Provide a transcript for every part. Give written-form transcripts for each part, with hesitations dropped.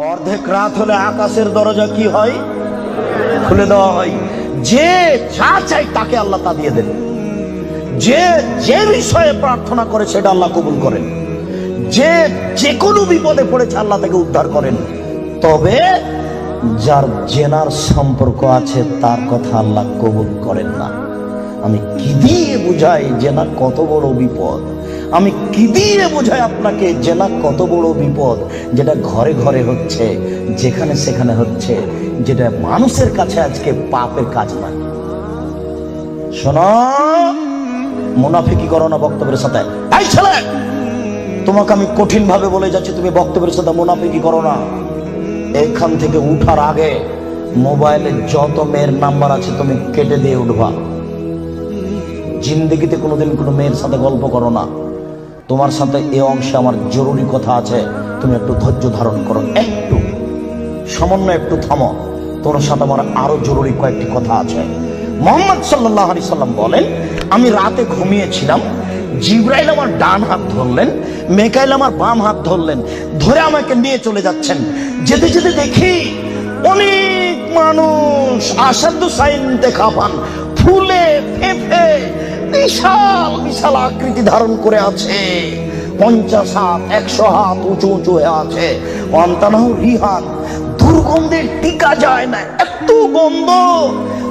অর্ধেক রাত হলে আকাশের দরজা কি হয়? খুলে দেওয়া হয়। যে যা চাই তাকে আল্লাহ তা দিয়ে দেন। যে যে বিষয়ে প্রার্থনা করে সেটা আল্লাহ কবুল করেন। যে যে কোনো বিপদে পড়েছে আল্লাহ তাকে উদ্ধার করেন। তবে যার জেনার সম্পর্ক আছে তার কথা আল্লাহ কবুল করেন না। আমি কি দিয়ে বুঝাই জেনা কত বড় বিপদ? আমি কি দিয়ে বুঝাই আপনাকে জেনা কত বড় বিপদ? যেটা ঘরে ঘরে হচ্ছে, যেখানে সেখানে হচ্ছে, যেটা মানুষের কাছে আজকে পাপের কাজ নয়। শোনো, মুনাফিকি করো না বক্তব্যের সাথে। এই ছেলে, তোমাকে আমি কঠিন ভাবে বলে যাচ্ছি, তুমি বক্তব্যের সাথে মুনাফিকি করো না। এখান থেকে উঠার আগে মোবাইলে যত মেয়ের নাম্বার আছে তুমি কেটে দিয়ে উঠবা। জিন্দেগিতে কোনোদিন কোনো মেয়ের সাথে গল্প করো না। তোমার সাথে এ অংশে আমার জরুরি কথা আছে, তুমি একটু ধৈর্য ধারণ করো, একটু সামান্য একটু থামো। তোমার সাথে আমার আরো জরুরি কয়েকটি কথা আছে। মুহাম্মদ সাল্লাল্লাহু আলাইহি সাল্লাম বলেন, আমি রাতে ঘুমিয়েছিলাম, জিবরাইল আমার ডান হাত ধরলেন, মিকাইল আমার বাম হাত ধরলেন, ধরে আমাকে নিয়ে চলে যাচ্ছেন। যেতে যেতে দেখি অনেক মানুষ আসাদু সাইন দেখা পান, ফুলে ফেঁপে বিশাল বিশাল আকৃতি ধারণ করে আছে। 50 হাত 100 হাত উঁচু উঁচু হয়ে আছে। অন্তানাহু রিহান, দুর্গন্ধের টিকা যায় না, এত গন্ধ।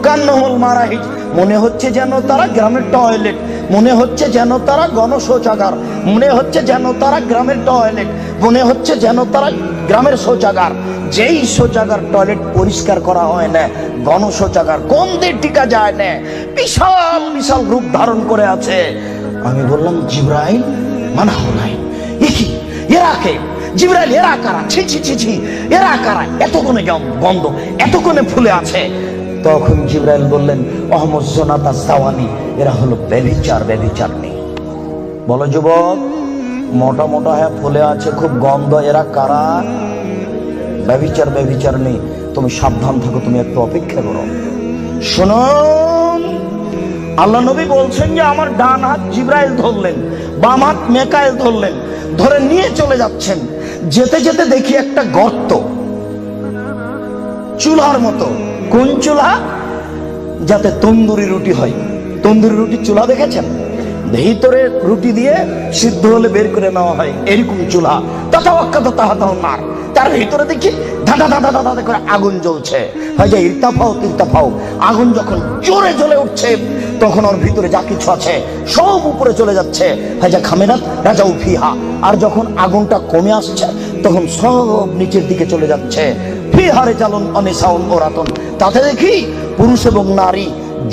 কান্নাহুল মারাহিজ, মনে হচ্ছে যেন তারা গ্রামের টয়লেট, মনে হচ্ছে যেন তারা গণশৌচাগার, মনে হচ্ছে যেন তারা গ্রামের টয়লেট, মনে হচ্ছে যেন তারা গ্রামের শৌচাগার। যেই শৌচাগার টয়লেট পরিষ্কার করা হয় না, গণশৌচাগার, গন্ধের টিকা যায় না, বিশাল বিশাল রূপ ধারণ করে আছে। আমি বললাম, জিবরাইল মানা হলাই, কি এরা কে? জিবরাইল, এরা কারা? ছি ছি ছি ছি, এরা কারা? এত কোণে গন্ধ, এত কোণে ফুলে আছে। তখন জিবরাইল বললেন, অহমদ জোনাতা সাওয়ানি, এরা হলো ব্যভিচার, ব্যভিচারনি। বলো যুবক, মোটা মোটা হ্যাঁ ফুলে আছে, খুব গন্ধ, এরা কারা? ব্যভিচার, ব্যভিচারনি। তুমি সাবধান থাকো, তুমি একটু অপেক্ষা করো। শুনুন, আল্লাহ নবী বলছেন যে আমার ডান হাত জিবরাইল ধরলেন, বাম হাত মিকাইল ধরলেন, ধরে নিয়ে চলে যাচ্ছেন। যেতে যেতে দেখি একটা গর্ত, চুলার মতো। কোন চুলা? যাতে তন্দুরি রুটি হয়। তন্দুরি রুটি চুলা দেখেছেন? ভিতরে রুটি দিয়ে সিদ্ধ হলে বের করে নেওয়া হয়, এরকম চুলা। তার তার ভিতরে দেখি ধাঁধা ধাঁধা ধাঁধা করে আগুন জ্বলছে। হয় যে ইরতাফাও তিরতাফাও, আগুন যখন জোরে জ্বলে উঠছে তখন ওর ভিতরে যা কিছু আছে সব উপরে চলে যাচ্ছে। হয় যে খামেরাত রাজা উফিহা, আর যখন আগুনটা কমে আসছে তখন সব নিচের দিকে চলে যাচ্ছে। ফিহারে চালন অনিসাউন ওরাতন, তাতে দেখি পুরুষ এবং নারী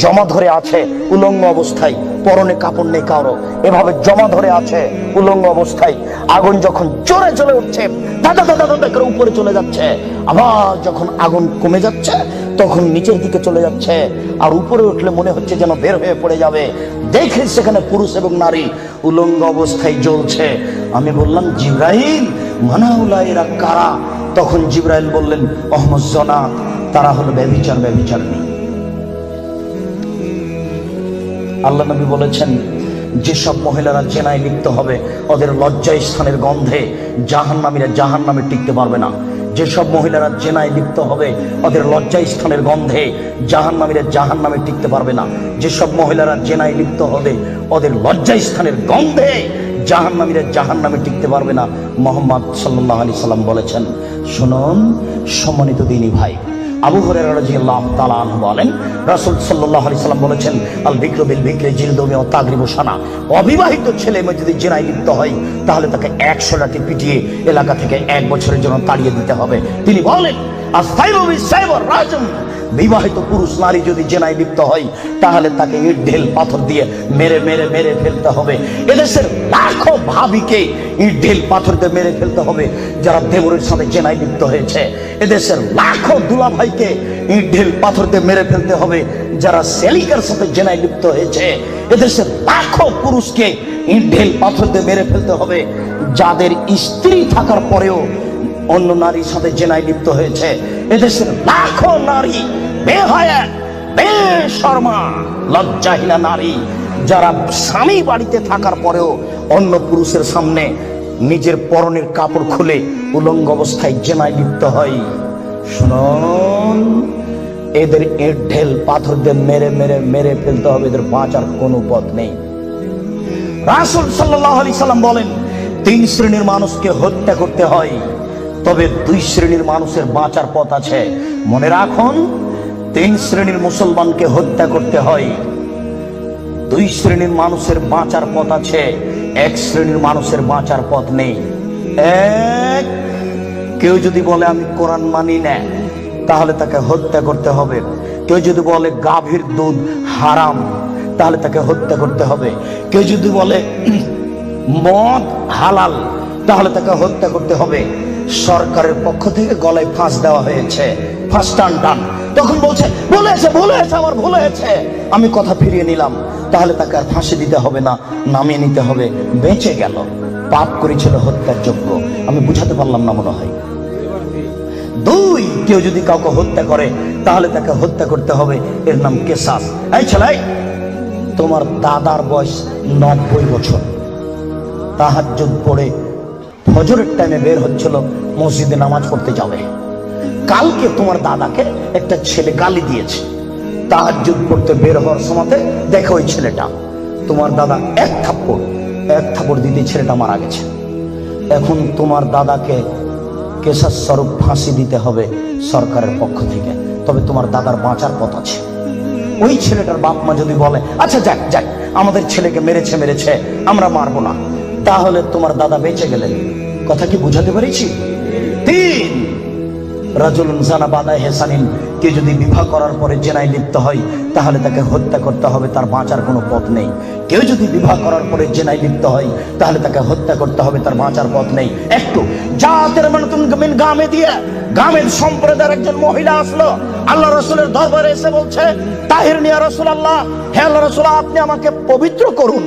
জমা ধরে আছে উলঙ্গ অবস্থায়, পরনে কাপড় নেই কারো, এভাবে জমা ধরে আছে উলঙ্গ অবস্থায়। আগুন যখন জোরে চলে উঠছে, দাদা দাদা দাদা করে উপরে চলে যাচ্ছে, আবার যখন আগুন কমে যাচ্ছে তখন নিচের দিকে চলে যাচ্ছে। আর উপরে উঠলে মনে হচ্ছে যেন বের হয়ে পড়ে যাবে। দেখে সেখানে পুরুষ এবং নারী উলঙ্গ অবস্থায় জ্বলছে। আমি বললাম, জিবরাইল মানাউলা, এরা কারা? তখন জিবরাইল বললেন, অহমদ জনাত, তারা হলো ব্যভিচার, ব্যভিচারনি। আল্লাহ নবী বলেছেন, যেসব মহিলারা জেনায় লিপ্ত হবে ওদের লজ্জা স্থানের গন্ধে জাহান্নামীরা জাহান্নামে টিকতে পারবে না। যেসব মহিলারা জেনায় লিপ্ত হবে ওদের লজ্জা স্থানের গন্ধে জাহান্নামীরা জাহান্নামে টিকতে পারবে না। যেসব মহিলারা জেনায় লিপ্ত হবে ওদের লজ্জা স্থানের গন্ধে জাহান্নামীরা জাহান্নামে টিকতে পারবে না। মুহাম্মদ সাল্লাল্লাহু আলাইহি সাল্লাম বলেছেন। শুনুন সম্মানিত দিনী ভাই, আবু হুরায়রা রাদিয়াল্লাহু তাআলা আনহু বলেন, রাসূল সাল্লাল্লাহু আলাইহি সাল্লাম বলেছেন, আল বিকরু বিল বিকরি জিলদু ওয়া তাগরিবু সানা। অবিবাহিত ছেলে মেয়ে যদি জেনায় লিপ্ত হয় তাহলে তাকে 100 লাঠি পিটিয়ে এলাকা থেকে 1 বছরের জন্য তাড়িয়ে দিতে হবে। তিনি বলেন, আস-সাইবু বিস-সাইব রাজম, বিবাহিত পুরুষ নারী যদি জেনায় লিপ্ত হয় তাহলে তাকে ইট ঢেল পাথর দিয়ে মেরে মেরে মেরে ফেলতে হবে। এদেশের লাখো ভাবিকে ইট ঢেল পাথর দিয়ে মেরে ফেলতে হবে যারা দেবরের সাথে জেনায় লিপ্ত হয়েছে। এদেশের লাখো দুলাভাইকে ইট ঢেল পাথর দিয়ে মেরে ফেলতে হবে যারা সেলিকার সাথে জেনায় লিপ্ত হয়েছে। এদেশের লাখো পুরুষকে ইট ঢেল পাথর দিয়ে মেরে ফেলতে হবে যাদের স্ত্রী থাকার পরেও অন্য নারীর সাথে জেনায় লিপ্ত হয়েছে। এদেশের লাখো নারী বেহায়া, বেশরমা, লজ্জাহীনা নারী যারা স্বামী বাড়িতে থাকার পরেও অন্য পুরুষের সামনে নিজের পরনের কাপড় খুলে উলঙ্গ অবস্থায় জেনায় লিপ্ত হয়। শুনুন, এদের ইট ঢেল পাথর দিয়ে মেরে মেরে মেরে ফেলতে হবে, এদের বাঁচার কোনো পথ নেই। রাসূল সাল্লাল্লাহু আলাইহি সাল্লাম বলেন, 3 শ্রেণীর মানুষকে হত্যা করতে হয়, তবে 2 শ্রেণীর মানুষের বাঁচার পথ আছে। মনে রাখুন, 3 শ্রেণীর মুসলমানকে হত্যা করতে হয়, 2 শ্রেণীর মানুষের বাঁচার পথ আছে, 1 শ্রেণীর মানুষের বাঁচার পথ নেই। এক, কেউ যদি বলে আমি কোরআন মানি না, তাহলে তাকে হত্যা করতে হবে। কেউ যদি বলে গাভীর দুধ হারাম, তাহলে তাকে হত্যা করতে হবে। কেউ যদি বলে মদ হালাল, তাহলে তাকে হত্যা করতে হবে। সরকারের পক্ষ থেকে গলায় ফাঁস দেওয়া হয়েছে, ফাঁস টান। তখন বলছে ভুলে হয়েছে আমার ভুল হয়েছে, আমি কথা ফিরিয়ে নিলাম, তাহলে তাকে আর ফাঁসি দিতে হবে না, নামিয়ে নিতে হবে, বেঁচে গেল। পাপ করেছিল হত্যার যোগ্য। আমি বুঝাতে পারলাম না মনে হয়। 2, কেউ যদি কাউকে হত্যা করে তাহলে তাকে হত্যা করতে হবে, এর নাম কিসাস। এই ছেলে, তোমার দাদার বয়স 90 বছর, তাহাজ্জুদ পড়ে ফজরের টাইমে বের হচ্ছিল, মসজিদে নামাজ পড়তে যাবে। কালকে তোমার দাদাকে একটা ছেলে গালি দিয়েছে, তাহাজ্জুদ পড়তে বের হওয়ার সময় দেখো ওই ছেলেটা, তোমার দাদা এক থাপ্পড় দিতে ছেলেটা মারা গেছে। এখন তোমার দাদাকে কেসাস স্বরূপ ফাঁসি দিতে হবে সরকারের পক্ষ থেকে, তবে তোমার দাদার বাঁচার পথ আছে। ওই ছেলেটার বাপ মা যদি বলে আচ্ছা যাক আমাদের ছেলেকে মেরেছে আমরা মারবো না, তাহলে তোমার দাদা বেঁচে গেলেন। কথা কি বুঝাতে পেরেছি? 3, রাজুলুন জানা বাদা হেসানিন, কেউ যদি বিবাহ করার পরে জেনায় লিপ্ত হয় তাহলে তাকে হত্যা করতে হবে, তার বাঁচার কোনো পথ নেই। কেউ যদি বিবাহ করার পরে জেনায় লিপ্ত হয় তাহলে তাকে হত্যা করতে হবে, তার বাঁচার পথ নেই। একটু জাতের মানুতুন মিন গামে দিয়ে গামের সম্প্রদায়ের একজন মহিলা আসলো আল্লাহ রাসূলের দরবারে, এসে বলছে তাহিরনি ইয়া রাসূলুল্লাহ, হে আল্লাহ রাসূল আপনি আমাকে পবিত্র করুন।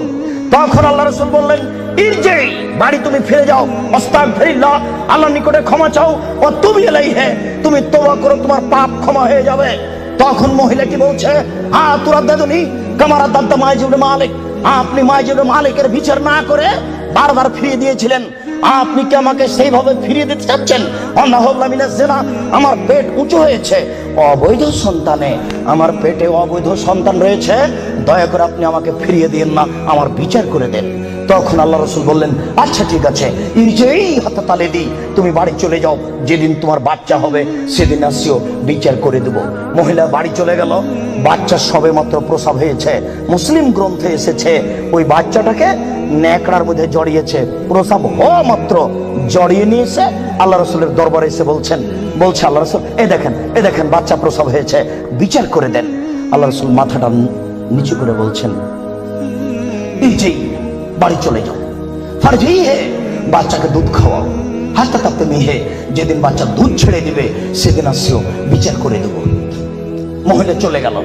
তখন আল্লাহ রাসূল বললেন ইরজি, বাড়ি তুমি ফিরে যাও, আস্তাগফিরুল্লাহ, আল্লাহর নিকটে ক্ষমা চাও, ও তুমি ইলাইহি, তুমি তওবা করো, তোমার পাপ ক্ষমা হয়ে যাবে। তখন মহিলা কি বলছে, তুরাদ্দাদুনি কামা রাদ্দাত মাইজ ইবনে মালিক, আপনি মাইজ ইবনে মালিকের বিচার না করে বারবার ফিরিয়ে দিয়েছিলেন, আপনি কি আমাকে সেইভাবে ফিরিয়ে দিতে চাচ্ছেন? আমার পেট উঁচু হয়েছে, অবৈধ সন্তানে আমার পেটে অবৈধ সন্তান রয়েছে, দয়া করে আপনি আমাকে ফিরিয়ে দিন না, আমার বিচার করে দেন। তখন আল্লাহ রাসূল বললেন আচ্ছা ঠিক আছে, তুমি বাড়ি চলে যাও, যেদিন তোমার বাচ্চা হবে সেদিন আসিও, বিচার করে দেব। মহিলা বাড়ি চলে গেল, বাচ্চা সবে মাত্র প্রসব হয়েছে। মুসলিম গ্রন্থে এসেছে ওই বাচ্চাটাকে ন্যাকড়ার মধ্যে জড়িয়েছে, প্রসব হওয়া মাত্র জড়িয়ে নিয়ে এসে আল্লাহ রাসূলের দরবারে এসে বলছে আল্লাহ রাসূল এই দেখেন বাচ্চা প্রসব হয়েছে, বিচার করে দেন। আল্লাহ রাসূল মাথাটা নিচু করে বলছেন যে বাড়ি চলে যাও, ফারজি হে, বাচ্চাকে দুধ খাওয়াও, হাসতে থাকতে মেহে, যেদিন বাচ্চা দুধ ছেড়ে দিবে সেদিন আসিও, বিচার করে দেব। মহিলা চলে গেল,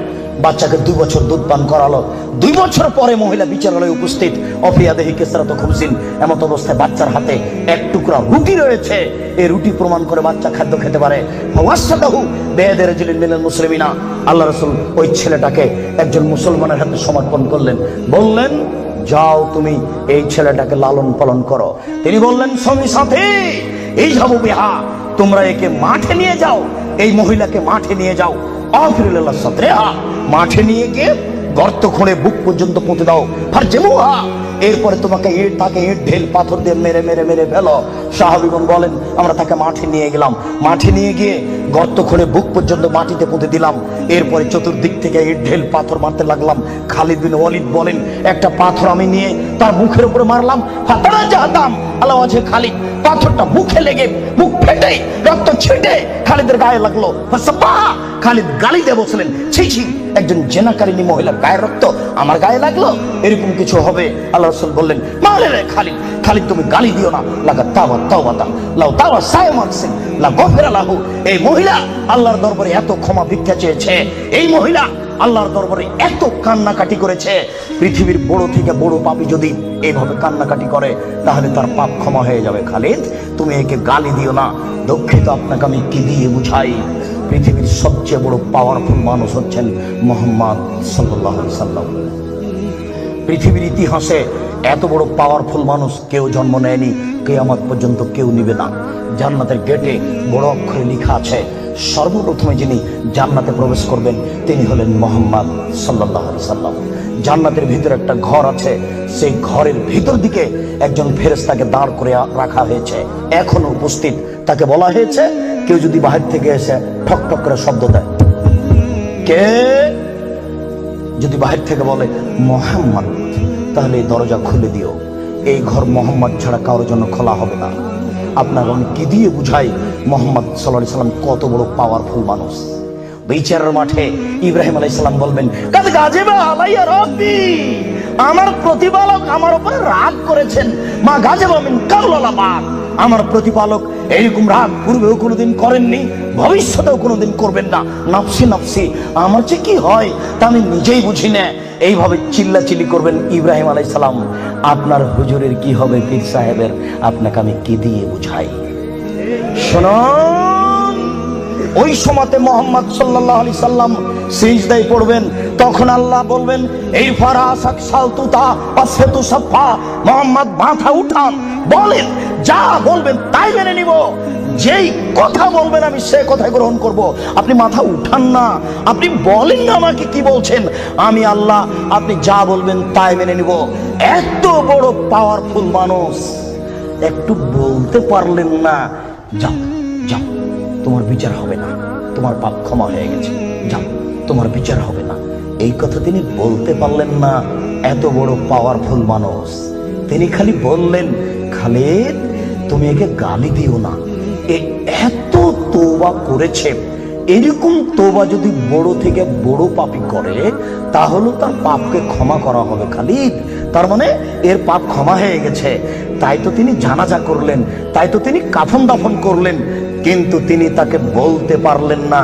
বাচ্চাকে 2 বছর দুধ পান করালো। 2 বছর পরে মহিলা বিচারালয়ে উপস্থিত, অফিয়াদেহি কেসরাত খুমসিন, এমত অবস্থায় বাচ্চার হাতে 1 টুকরা রুটি রয়েছে। এই রুটি প্রমাণ করে বাচ্চা খাদ্য খেতে পারে। ফাওয়াসাদাহু বিয়াদি রাজুলিন মিনাল মুসলিমিনা, আল্লাহ রাসূল ওই ছেলেটাকে একজন মুসলমানের হাতে সমর্পণ করলেন, বললেন যাও তুমি এই ছেলেটাকে লালন পালন করো। তিনি বললেন সঙ্গী সাথী এই যাবো বিহা, তোমরা একে মাঠে নিয়ে যাও, এই মহিলাকে মাঠে নিয়ে যাও, আফিরুল্লাহ সাতরেহা, মাঠে নিয়ে গিয়ে গর্ত খুঁড়ে বুক পর্যন্ত পুঁতে দাও, ফারজেমুহা, এরপরে তোমাকে তাকে ইট ঢেল পাথর দিয়ে মেরে মেরে মেরে ফেলো। সাহাবীগণ বলেন আমরা তাকে মাঠে নিয়ে গেলাম, মাঠে নিয়ে গিয়ে গর্ত খুঁড়ে বুক পর্যন্ত মাটিতে পুঁতে দিলাম, এরপরে চতুর্দিক থেকে ইট ঢেল পাথর মারতে লাগলাম। খালিদ বিন ওয়ালিদ বলেন একটা পাথর আমি নিয়ে তার মুখের উপরে মারলাম, ফাতারা জাহাদাম আলা ওয়াজহি খালিদ, পাথরটা মুখে লেগে মুখ ফেটে রক্ত ছিটে খালিদের গায়ে লাগলো। খালিদ গালি দিয়ে বলছিলেন ছি ছি, একজন জেনাকারিনী মহিলার গায়ের রক্ত আমার গায়ে লাগলো, এরকম কিছু হবে? আল্লাহ রাসূল বললেন মালে রে খালিদ তুমি গালি দিও না, লাগা তাওবা তাওবাতান লাউ তাওয়া সায়মানসিন লা গফিরা লাহু। এই মহিলা আল্লাহর দরবারে এত ক্ষমা ভিক্ষা চেয়েছে, এই মহিলা আল্লাহর দরবারে এত কান্নাকাটি করেছে, পৃথিবীর বড় থেকে বড় পাপী যদি এইভাবে কান্নাকাটি করে তাহলে তার পাপ ক্ষমা হয়ে যাবে। খালিদ তুমি একে গালি দিও না, দুঃখিত আপনাকে আমি কি দিয়ে বুঝাই, পৃথিবীর সবচেয়ে বড় পাওয়ারফুল মানুষ হচ্ছেন মুহাম্মদ সাল্লাল্লাহু আলাইহি সাল্লাম। পৃথিবীর ইতিহাসে এত বড় পাওয়ারফুল মানুষ কেউ জন্ম নেয়নি, কিয়ামত পর্যন্ত কেউ নিবে না। জান্নাতের গেটে বড় অক্ষরে লেখা আছে, সর্বপ্রথমে যিনি জান্নাতে প্রবেশ করবেন তিনি হলেন মুহাম্মদ সাল্লাল্লাহু আলাইহি সাল্লাম। জান্নাতের ভিতরে একটা ঘর আছে, সেই ঘরের ভিতর দিকে একজন ফেরেশতাকে দাঁড় করে রাখা হয়েছে, এখনো উপস্থিত। তাকে বলা হয়েছে, কেউ যদি বাহির থেকে এসে ঠক ঠক করে শব্দ দেয়, কে যদি বাহির থেকে বলে মুহাম্মদ, তাহলে এই দরজা খুলে দিও। এই ঘর মুহাম্মদ ছাড়া কারোর জন্য খোলা হবে না। আপনার আমি কি দিয়ে বুঝাই মুহাম্মদ সাল্লাল্লাহু আলাইহি সাল্লাম কত বড় পাওয়ারফুল মানুষ। বিচারের মাঠে ইব্রাহিম আলাইহিস সালাম বলবেন, কাদ গাজিবা আলাইয়া রাব্বি, আমার প্রতিপালক আমার উপরে রাগ করেছেন। মা গাজিবা মিন কাবলা বাদ, আমার প্রতিপালক এইরকম রাগ পূর্বেও কোনোদিন করেননি, ভবিষ্যতেও কোনোদিন করবেন না। নাফসি নাফসি, আমার যে কি হয় তা আমি নিজেই বুঝি না। এইভাবে চিল্লাচিল্লি করবেন ইব্রাহিম আলাইহিস সালাম। আপনার হুজুরের কি হবে, পীর সাহেবের, আপনাকে আমি কি দিয়ে বুঝাই? শুনুন, ওই সময়তে মুহাম্মদ সাল্লাল্লাহু আলাইহি সাল্লাম সিজদায় পড়বেন, তখন আল্লাহ বলবেন, এই ফারাসাক সালতুতা পাসফাতু সাফা, মুহাম্মদ মাথা উঠান, বলেন, যা বলবেন তাই মেনে নিব। যেই কথা বলবেন আমি সে কথা গ্রহণ করব। আপনি মাথা উঠান না, আপনি বলেন না আমাকে কি বলছেন, আমি আল্লাহ, আপনি যা বলবেন তাই মেনে নিব। এত বড় পাওয়ারফুল মানুষ, একটু বলতে পারলেন না, যাও যাও তোমার বিচার হবে না, তোমার পাপ ক্ষমা হয়ে গেছে, যাও তোমার বিচার হবে না, এই কথা তিনি বলতে পারলেন না। এত বড় পাওয়ারফুল মানুষ, তিনি খালি বললেন, খালিদ তুমি একে গালি দিও না, এ এত তওবা করেছে। এরকম তওবা যদি বড় থেকে বড় পাপী করে তাহলে তার পাপকে ক্ষমা করা হবে খালিদ। তার মানে এর পাপ ক্ষমা হয়ে গেছে। তাই তো তিনি জানাজা করলেন, তাই তো তিনি কাফন দাফন করলেন, কিন্তু তিনি তাকে বলতে পারলেন না,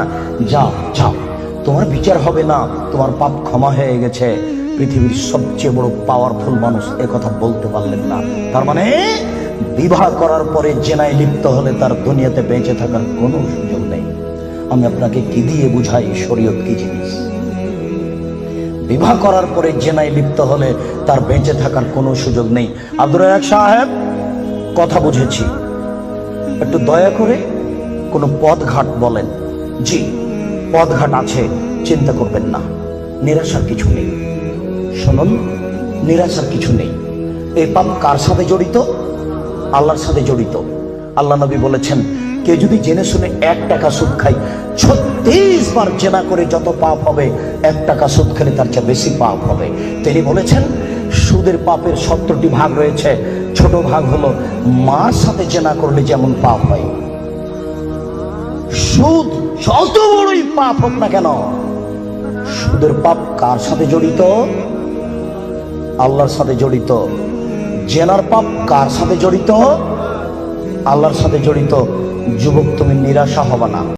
যাও যাও তোমার বিচার হবে না, তোমার পাপ ক্ষমা হয়ে গেছে। পৃথিবীর সবচেয়ে বড় পাওয়ারফুল মানুষ এ কথা বলতে পারলেন না। তার মানে বিবাহ করার পরে জেনায় লিপ্ত হলে তার দুনিয়াতে বেঁচে থাকার কোনো সুযোগ নেই। আমি আপনাকে কি দিয়ে বুঝাই শরীয়ত কি জিনিস? বিবাহ করার পরে জেনায় লিপ্ত হলে তার বেঁচে থাকার কোনো সুযোগ নেই। আব্দুর রাজ্জাক সাহেব, কথা বুঝেছি, একটু দয়া করে কোনো পথঘাট বলেন। জি, পথঘাট আছে, চিন্তা করবেন না, নিরাশার কিছু নেই। শুনুন, নিরাশার কিছু নেই। এই পাপ কার সাথে জড়িত? আল্লাহর সাথে জড়িত। আল্লাহ নবী বলেছেন, কেউ যদি জেনে শুনে 1 টাকা সুদ খায়, 36 বার জেনা করে যত পাপ হবে, 1 টাকা সুদ খেলে তার চেয়ে বেশি পাপ হবে। তিনি বলেছেন, সুদের পাপের 70টি ভাগ রয়েছে, ছোট ভাগ হলো মার সাথে জেনা করলে যেমন পাপ হয়। সুদ যত বড়ই পাপ হোক না কেন, সুদের পাপ কার সাথে জড়িত? আল্লাহর সাথে জড়িত। জেনার পাপ কার সাথে জড়িত? আল্লাহর সাথে জড়িত। যুবক, তুমি নিরাশা হবে না।